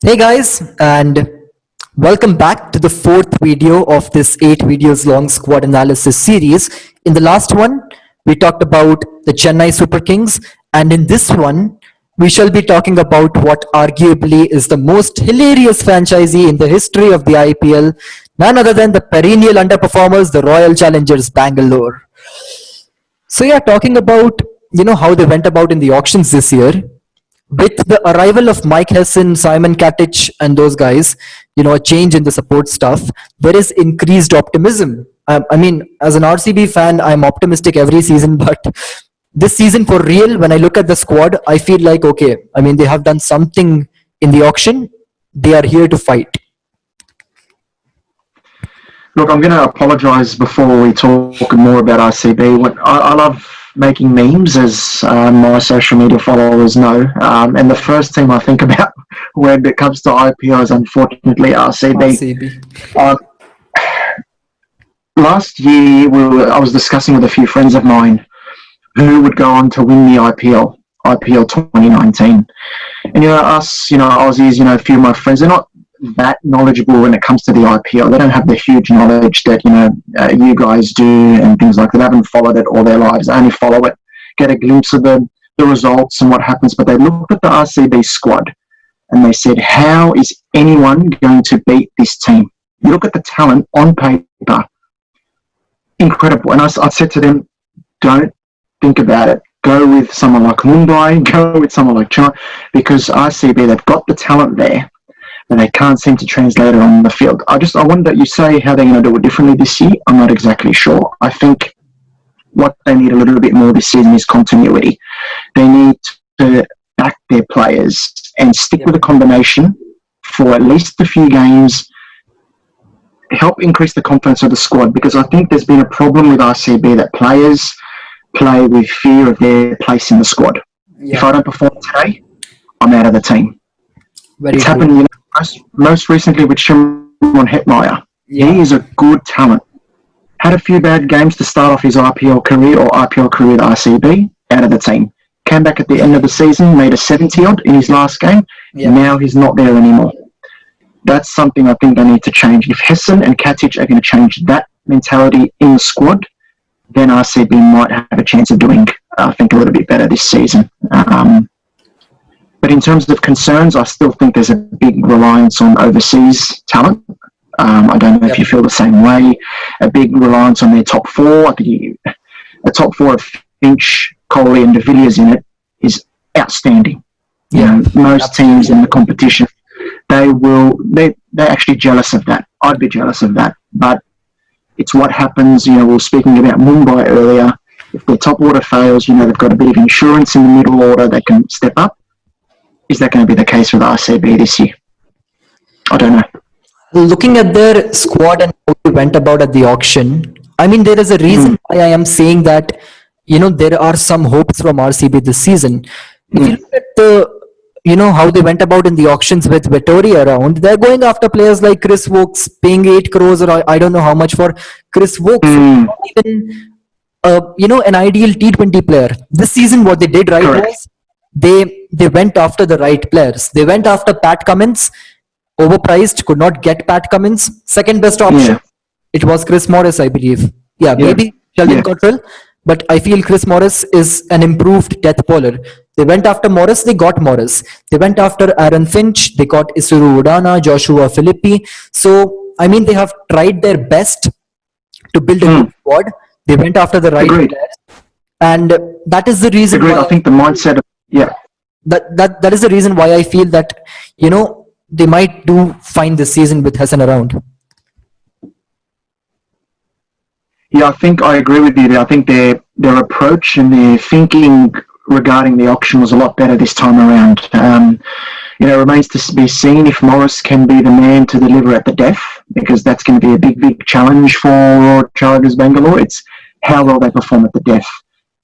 Hey guys, and welcome back to the fourth video of this 8 videos long squad analysis series. In the last one, we talked about the Chennai Super Kings, and in this one, we shall be talking about what arguably is the most hilarious franchisee in the history of the IPL, none other than the perennial underperformers, the Royal Challengers Bangalore. So yeah, talking about how they went about in the auctions this year, with the arrival of Mike Hessen, Simon Katic, and those guys, a change in the support staff, there is increased optimism. I mean, as an RCB fan, I'm optimistic every season, but this season for real, when I look at the squad, I feel like, okay, I mean, they have done something in the auction. They are here to fight. Look, I'm going to apologise before we talk more about RCB. I love making memes, as my social media followers know, and the first team I think about when it comes to IPL is unfortunately RCB. Last year, I was discussing with a few friends of mine who would go on to win the IPL 2019. And, us, Aussies, a few of my friends, they're not that knowledgeable when it comes to the IPL. They don't have the huge knowledge that you guys do and things like that. They haven't followed it all their lives. They only follow it, get a glimpse of the results and what happens. But they looked at the RCB squad and they said, how is anyone going to beat this team? You look at the talent on paper, incredible. And I said to them, don't think about it. Go with someone like Mumbai, go with someone like China, because RCB, they've got the talent there, and they can't seem to translate it on the field. I wonder, you say how they're going to do it differently this year. I'm not exactly sure. I think what they need a little bit more this season is continuity. They need to back their players and stick with a combination for at least a few games, help increase the confidence of the squad, because I think there's been a problem with RCB that players play with fear of their place in the squad. Yeah. If I don't perform today, I'm out of the team. It's happened, most recently with Shimron Hetmeyer. Yeah. He is a good talent. Had a few bad games to start off his IPL career with RCB, out of the team. Came back at the end of the season, made a 70-odd in his last game. Yeah. Now he's not there anymore. That's something I think they need to change. If Hessen and Katic are going to change that mentality in the squad, then RCB might have a chance of doing, I think, a little bit better this season. But in terms of concerns, I still think there's a big reliance on overseas talent. I don't know if you feel the same way. A big reliance on their top four. I think a top four of Finch, Coorey and De Villiers in it is outstanding. Yeah, most teams in the competition, they're actually jealous of that. I'd be jealous of that. But it's what happens, we were speaking about Mumbai earlier. If their top order fails, they've got a bit of insurance in the middle order, they can step up. Is that going to be the case with RCB this year? I don't know. Looking at their squad and how they went about at the auction, I mean, there is a reason why I am saying that, there are some hopes from RCB this season. If you look at how they went about in the auctions with Vettori around, they're going after players like Chris Wokes, paying 8 crores or I don't know how much for Chris Wokes. Not even, an ideal T20 player. This season, what they did was, they went after the right players. They went after Pat Cummins, overpriced, could not get Pat Cummins. Second best option, it was Chris Morris, I believe. Maybe Sheldon Cottrell, but I feel Chris Morris is an improved death bowler. They went after Morris, they got Morris. They went after Aaron Finch, they got Isuru Udana, Joshua Philippi. So, I mean, they have tried their best to build a good squad. They went after the right players. And that is the reason why I think the mindset of That is the reason why I feel that they might do fine this season with Hessen around. Yeah, I think I agree with you there. I think their approach and their thinking regarding the auction was a lot better this time around. It remains to be seen if Morris can be the man to deliver at the death, because that's going to be a big challenge for Royal Challengers Bangalore. It's how well they perform at the death.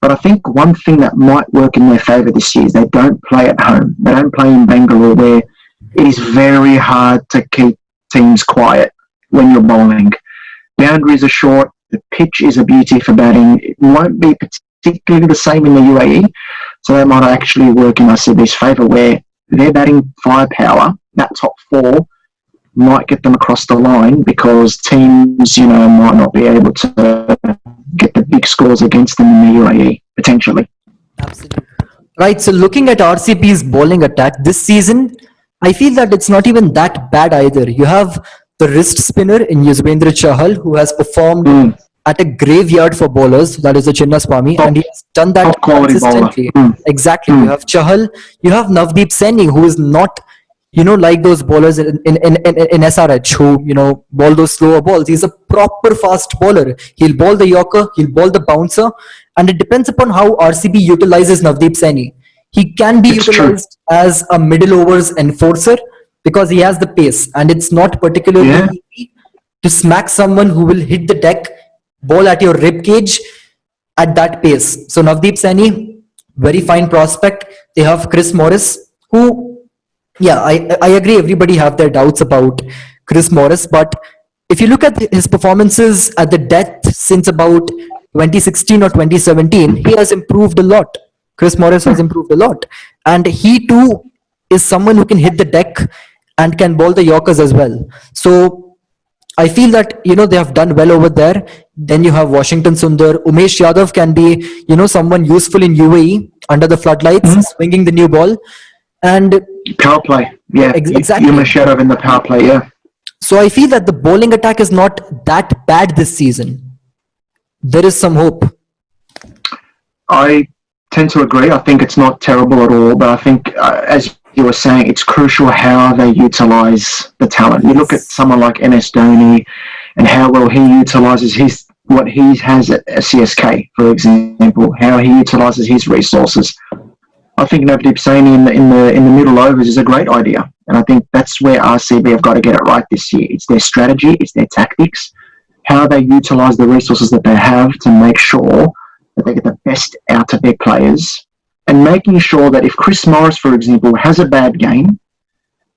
But I think one thing that might work in their favour this year is they don't play at home. They don't play in Bangalore, where it is very hard to keep teams quiet when you're bowling. Boundaries are short. The pitch is a beauty for batting. It won't be particularly the same in the UAE. So that might actually work in RCB's favour, where their batting firepower, that top four, might get them across the line because teams, might not be able to get the big scores against them in the UAE, potentially. Absolutely. Right. So looking at RCB's bowling attack this season, I feel that it's not even that bad either. You have the wrist spinner in Yuzvendra Chahal, who has performed at a graveyard for bowlers, that is the Chinnaswamy, and he has done that Top quality bowler. consistently. Exactly. You have Chahal, you have Navdeep Saini, who is not, like those bowlers in SRH who, ball those slower balls. He's a proper fast bowler. He'll bowl the Yorker, he'll bowl the bouncer, and it depends upon how RCB utilizes Navdeep Saini. He can be It's true. utilized as a middle overs enforcer because he has the pace, and it's not particularly Yeah. easy to smack someone who will hit the deck, ball at your rib cage at that pace. So Navdeep Saini, very fine prospect. They have Chris Morris, who, yeah, I agree. Everybody have their doubts about Chris Morris, but if you look at his performances at the death since about 2016 or 2017, he has improved a lot. Chris Morris has improved a lot, and he too is someone who can hit the deck and can bowl the Yorkers as well. So I feel that they have done well over there. Then you have Washington Sundar, Umesh Yadav can be someone useful in UAE under the floodlights, swinging the new ball, and Power play. Yeah. Exactly. You're shadow in the power play. Yeah. so I feel that the bowling attack is not that bad this season. There is some hope. I tend to agree. I think it's not terrible at all, but I think, as you were saying, it's crucial how they utilise the talent. You look at someone like MS Dhoni and how well he utilises what he has at CSK, for example, how he utilises his resources. I think Navdeep Saini in the middle overs is a great idea, and I think that's where RCB have got to get it right this year. It's their strategy, it's their tactics, how they utilise the resources that they have to make sure that they get the best out of their players, and making sure that if Chris Morris, for example, has a bad game,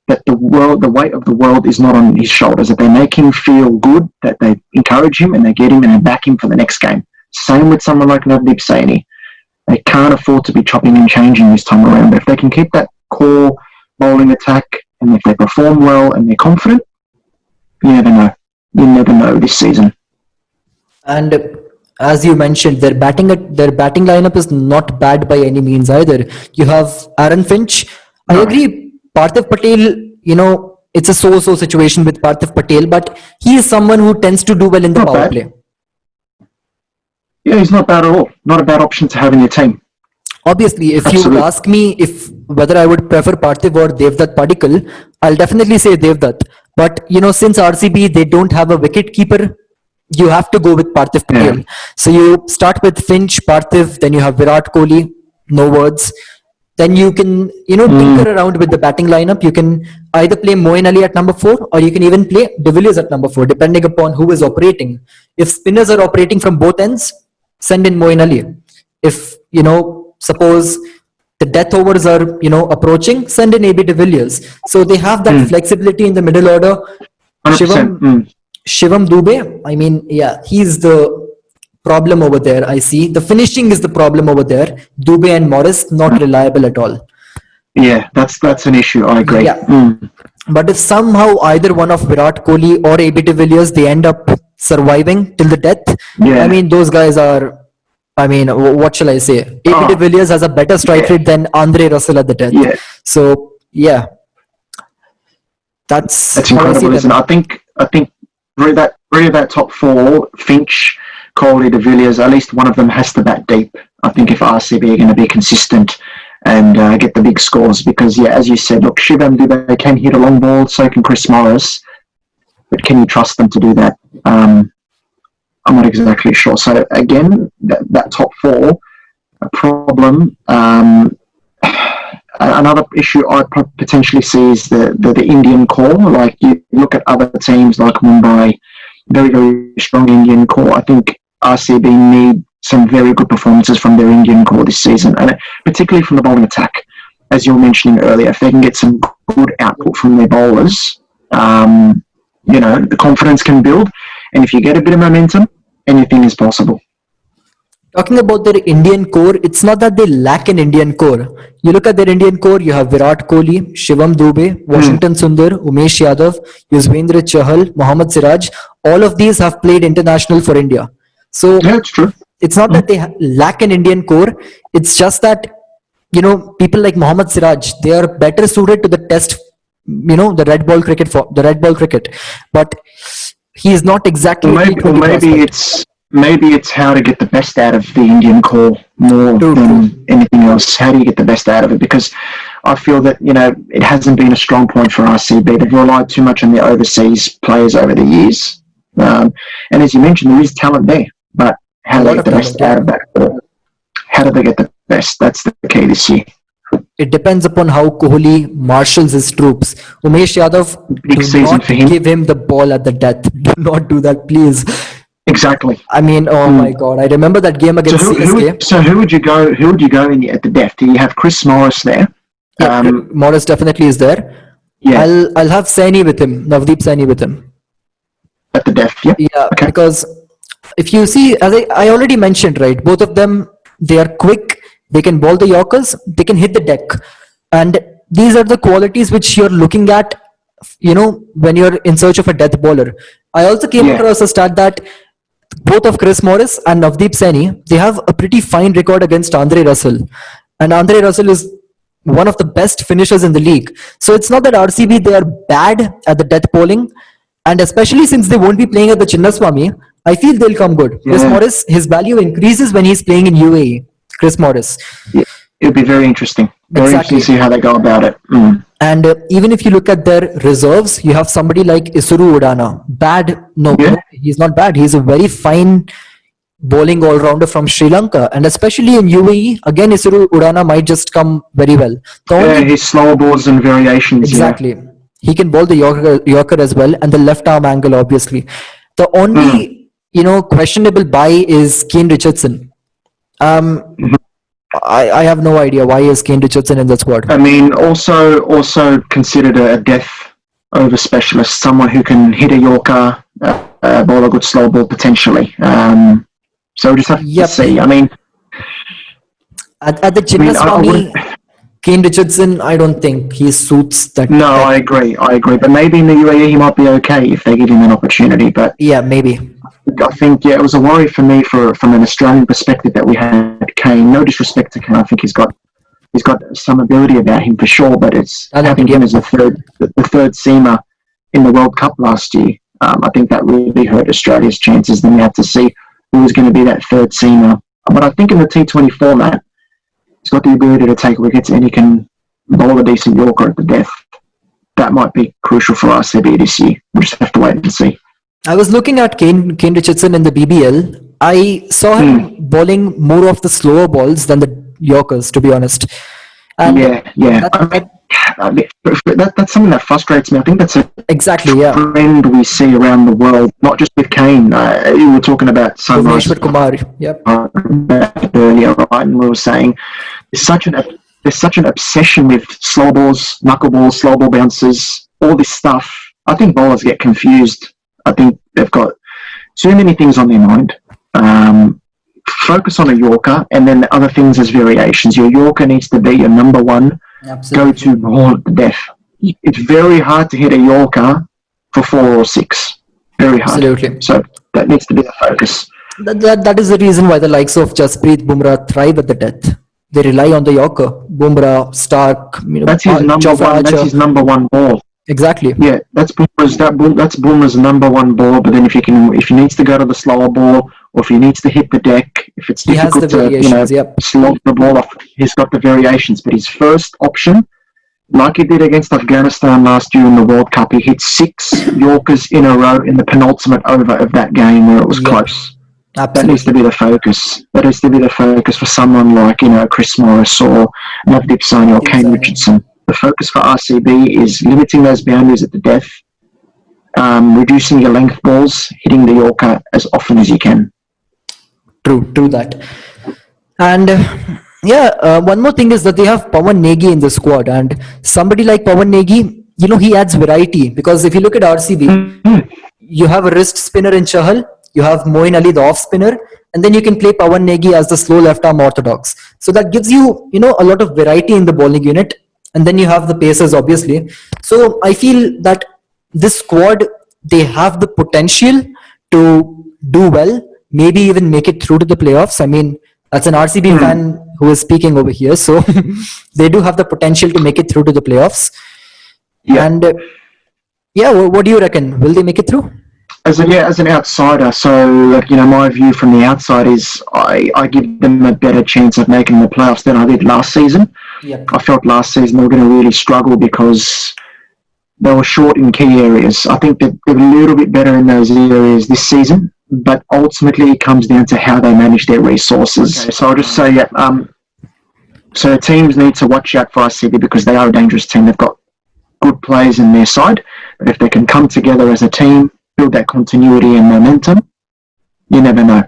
that the weight of the world is not on his shoulders, that they make him feel good, that they encourage him and they get him and they back him for the next game. Same with someone like Navdeep Saini. They can't afford to be chopping and changing this time around. But if they can keep that core bowling attack, and if they perform well and they're confident, you never know. You never know this season. And as you mentioned, their batting lineup is not bad by any means either. You have Aaron Finch. I agree. Parthiv Patel, it's a so-so situation with Parthiv Patel, but he is someone who tends to do well in the power play. Yeah, he's not bad at all. Not a bad option to have in your team. Obviously, if you ask me whether I would prefer Parthiv or Devdutt Padikkal, I'll definitely say Devdutt. But since RCB they don't have a wicket keeper, you have to go with Parthiv Patel. Yeah. So you start with Finch, Parthiv, then you have Virat Kohli, no words. Then you can tinker around with the batting lineup. You can either play Moeen Ali at number 4, or you can even play De Villiers at number 4, depending upon who is operating. If spinners are operating from both ends, send in Moeen Ali. If suppose the death overs are approaching, send in AB De Villiers. So they have that flexibility in the middle order. 100%. Shivam Dube, I mean, yeah, he's the problem over there. I see the finishing is the problem over there. Dube and Morris not reliable at all. Yeah, that's an issue. I agree. Yeah. But if somehow either one of Virat Kohli or AB de Villiers they end up surviving till the death, I mean those guys are. I mean, what shall I say? AB de Villiers has a better strike rate than Andre Russell at the death. Yeah. So yeah, that's incredible. Listen, I think really that top 4, Finch, Kohli, De Villiers, at least one of them has to bat deep. I think if RCB are going to be consistent and get the big scores, because as you said, look, Shivam Dube can hit a long ball, so can Chris Morris, but can you trust them to do that? I'm not exactly sure. So again, that top 4, a problem. Another issue I potentially see is the Indian core. Like you look at other teams like Mumbai, very, very strong Indian core. I think RCB need some very good performances from their Indian core this season, and particularly from the bowling attack. As you were mentioning earlier, if they can get some good output from their bowlers, the confidence can build. And if you get a bit of momentum, anything is possible. Talking about their Indian core, it's not that they lack an Indian core. You look at their Indian core, you have Virat Kohli, Shivam Dube, Hmm. Washington Sundar, Umesh Yadav, Yuzvendra Chahal, Mohammad Siraj. All of these have played international for India. Yeah, So it's true. it's not that they lack an Indian core. It's just that, people like Mohammad Siraj, they are better suited to the test, the red ball cricket for the red ball cricket. But he is not Or exactly a maybe, or T20 prospect. maybe it's how to get the best out of the Indian core more True, true. than anything else. How do you get the best out of it? Because I feel that it hasn't been a strong point for RCB. They've relied too much on the overseas players over the years, and as you mentioned, there is talent there. But A how do they lot get of the best talent, out yeah. of that? How do they get the best? That's the key this year. It depends upon how Kohli marshals his troops. Umesh Yadav, Big do season not for him. give him the ball at the death. Do not do that, please. Exactly. I mean, oh my God. I remember that game So against CSK. who would you go? Who would you go in at the death? Do you have Chris Morris there? Yeah, Morris definitely is there. Yeah, I'll have Saini with him, Navdeep Saini with him. at the death. Yeah. Yeah, Okay. because if you see, as I already mentioned, right, both of them, they are quick, they can ball the Yorkers, they can hit the deck. And these are the qualities which you're looking at, when you're in search of a death bowler. I also came Yeah. across a stat that both of Chris Morris and Navdeep Saini, they have a pretty fine record against Andre Russell. And Andre Russell is one of the best finishers in the league. So it's not that RCB, they are bad at the death bowling. And especially since they won't be playing at the Chinnaswamy, I feel they'll come good. Chris Yeah. Morris, his value increases when he's playing in UAE. Chris Morris. Yeah. It'll be very interesting. Very interesting Exactly. to see how they go about it. Mm. And even if you look at their reserves, you have somebody like Isuru Udana. Bad, no, Yeah. no, he's not bad. He's a very fine bowling all-rounder from Sri Lanka. And especially in UAE, again, Isuru Udana might just come very well. The Yeah, only, his slow balls and variations. exactly, he can bowl the Yorker as well, and the left arm angle, obviously. The only, questionable buy is Kane Richardson. Mhm. I have no idea why is Kane Richardson in the squad. I mean, also considered a death over specialist, someone who can hit a Yorker, bowl a good slow ball potentially. So we just have Yep. to see. I mean, At the I mean, I wouldn't. Chinnaswamy, Kane Richardson, I don't think he suits that. No, I agree. But maybe in the UAE he might be okay if they give him an opportunity. But Yeah, maybe. I think it was a worry for me from an Australian perspective that we had Kane. No disrespect to Kane, I think he's got some ability about him for sure. But it's I know, having yeah. him as the third seamer in the World Cup last year. I think that really hurt Australia's chances. Then we had to see who was going to be that third seamer. But I think in the T20 format, he's got the ability to take wickets and he can bowl a decent Yorker at the death. That might be crucial for RCB this year. We'll just have to wait and see. I was looking at Kane Richardson in the BBL. I saw him bowling more of the slower balls than the Yorkers, to be honest. And Yeah. That's something that frustrates me. I think that's a exactly, yeah. trend we see around the world, not just with Kane. You were talking about Sunrise Bhuvneshwar Kumar. Yep. earlier, right? And we were saying there's such an obsession with slow balls, knuckleballs, slow ball bounces, all this stuff. I think bowlers get confused. I think they've got too many things on their mind. Focus on a Yorker, and then the other things as variations. Your Yorker needs to be your number one Absolutely. go-to ball at the death. It's very hard to hit a Yorker for 4 or 6. Very hard. Absolutely. So that needs to be the focus. That is the reason why the likes of Jasprit Bumrah thrive at the death. They rely on the Yorker. Bumrah, Stark, That's his number Jofra one. That's Archer. his number one ball. Exactly. Yeah, that's Boomer's number one ball. But then if he needs to go to the slower ball, or if he needs to hit the deck, if it's He has difficult the to variations, yep. slog the ball off, he's got the variations. But his first option, like he did against Afghanistan last year in the World Cup, he hit 6 Yorkers in a row in the penultimate over of that game where it was Yep. close. That Absolutely. needs to be the focus. That needs to be the focus for someone like Chris Morris or Navdeep Saini or Kane Saini. Richardson. The focus for RCB is limiting those boundaries at the death, reducing your length balls, hitting the Yorker as often as you can. True that. And one more thing is that they have Pawan Negi in the squad, and somebody like Pawan Negi, he adds variety, because if you look at RCB, you have a wrist spinner in Chahal, you have Moin Ali, the off spinner, and then you can play Pawan Negi as the slow left arm orthodox. So that gives you, a lot of variety in the bowling unit. And then you have the pacers, obviously. So I feel that this squad, they have the potential to do well, maybe even make it through to the playoffs. I mean, that's an RCB fan who is speaking over here. So they do have the potential to make it through to the playoffs. Yeah. And yeah, what do you reckon? Will they make it through? As an outsider, so my view from the outside is I give them a better chance of making the playoffs than I did last season. Yep. I felt last season they were going to really struggle because they were short in key areas. I think that they're a little bit better in those areas this season, but ultimately it comes down to how they manage their resources. Okay, so I'll just say, so teams need to watch out for RCB because they are a dangerous team. They've got good players in their side, but if they can come together as a team, build that continuity and momentum, you never know.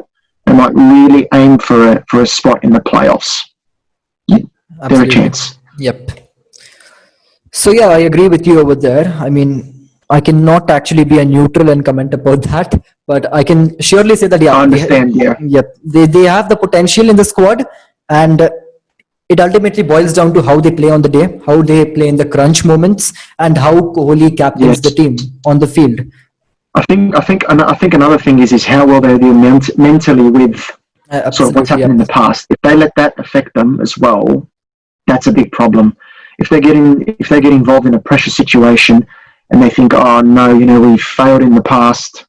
They might really aim for a spot in the playoffs. They're a chance. Yep. So yeah, I agree with you over there. I mean, I cannot actually be a neutral and comment about that, but I can surely say that I understand. they have the potential in the squad, and it ultimately boils down to how they play on the day, how they play in the crunch moments, and how Kohli captains the team on the field. I think another thing is how well they do mentally with sort of what's happened in the past. If they let that affect them as well, that's a big problem. If they get involved in a pressure situation and they think, oh no, we've failed in the past,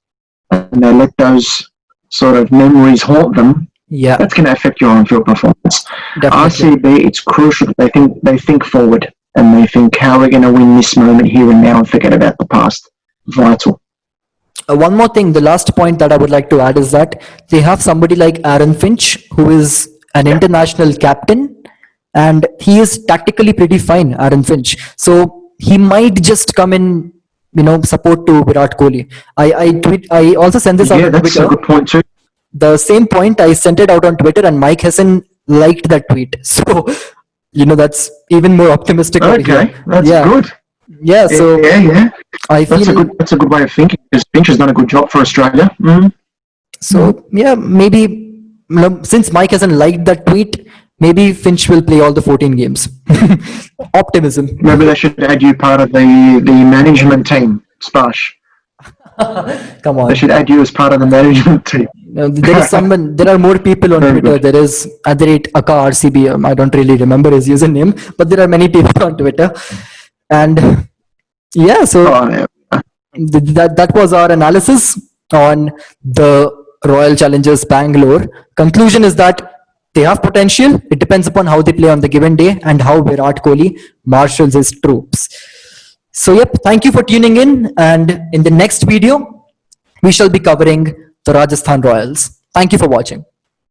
and they let those sort of memories haunt them, that's going to affect your on-field performance. Definitely. RCB, it's crucial that they think forward and they think how we're going to win this moment here and now and forget about the past. Vital. One more thing, the last point that I would like to add is that they have somebody like Aaron Finch, who is an international captain, and he is tactically pretty fine, Aaron Finch. So he might just come in, support to Virat Kohli. I also sent this out on Twitter. Yeah, that's a good point too. The same point, I sent it out on Twitter, and Mike Hessen liked that tweet. So, that's even more optimistic. Okay, that's good. Yeah, so I feel that's a good way of thinking because Finch has done a good job for Australia. Mm-hmm. So maybe since Mike hasn't liked that tweet, maybe Finch will play all the 14 games. Optimism. Maybe they should add you part of the management team, Sparsh. Come on. They should add you as part of the management team. There are more people on Twitter. Good. There is @Aka RCB. I don't really remember his username, but there are many people on Twitter. And yeah, so that was our analysis on the Royal Challengers Bangalore. Conclusion is that they have potential. It depends upon how they play on the given day and how Virat Kohli marshals his troops. So yep, thank you for tuning in. And in the next video, we shall be covering the Rajasthan Royals. Thank you for watching.